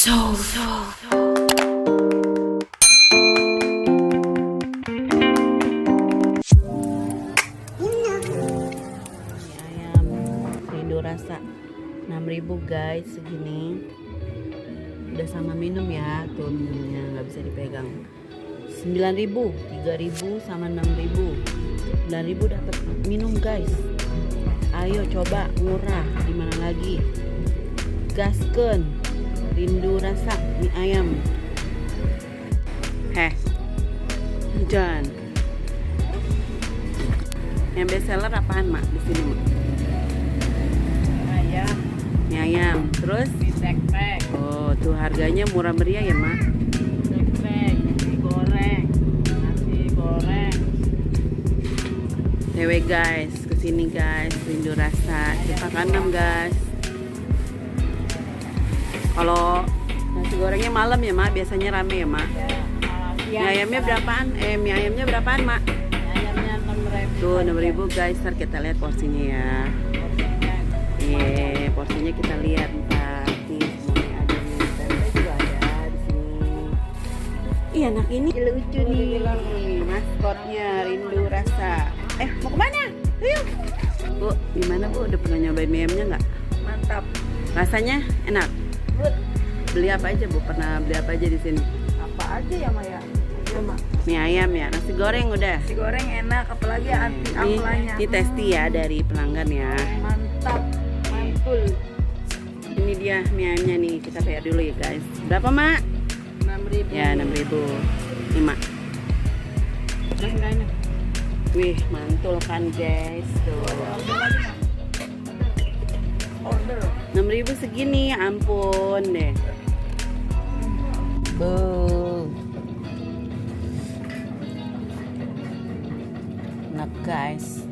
Ayam rindu rasa 6.000 guys, segini udah sama minum ya, tuh minumnya nggak bisa dipegang. 9.000, 3.000 sama 6.000, 9.000 dapat minum guys. Ayo coba, murah, dimana lagi? Gaskeun, rindu rasa mie ayam. Hujan. Yang best seller apaan mak di sini mak? Ayam, Mie ayam. Terus? mie tek-tek, Oh tuh harganya murah meriah ya mak. tek-tek, nasi goreng, TW guys, kesini guys, rindu rasa Cepak Kanem guys. Kalau nasi gorengnya malam ya mak, biasanya rame ya mak. Mie ayamnya berapaan? Mie ayamnya berapaan mak? Ayamnya 6.000. Tuh 6.000 guys, ntar kita lihat porsinya ya. Iya, porsinya kita lihat ntar. Nih semuanya ada nih, tempe juga ada di sini. Ih anak ini lucu nih, maskotnya rindu rasa. Mau kemana? Ayo. Bu, gimana bu? Udah pernah nyobain mie ayamnya nggak? Mantap. Rasanya enak. Good. Beli apa aja bu? Pernah beli apa aja di sini? Apa aja ya Maya? Ya Mak. Mie ayam ya, nasi goreng udah. Nasi goreng enak, apalagi anti Ini, amplanya. ini testi ya dari pelanggan ya. Mantap, mantul. Ini dia mie ayamnya nih, kita bayar dulu ya guys. Berapa mak? 6.000. Ya 6.000. Nih mak. Terus enggaknya? Wih mantul kan guys. Tuh. Order. 6.000 segini, ampun deh. Enak guys.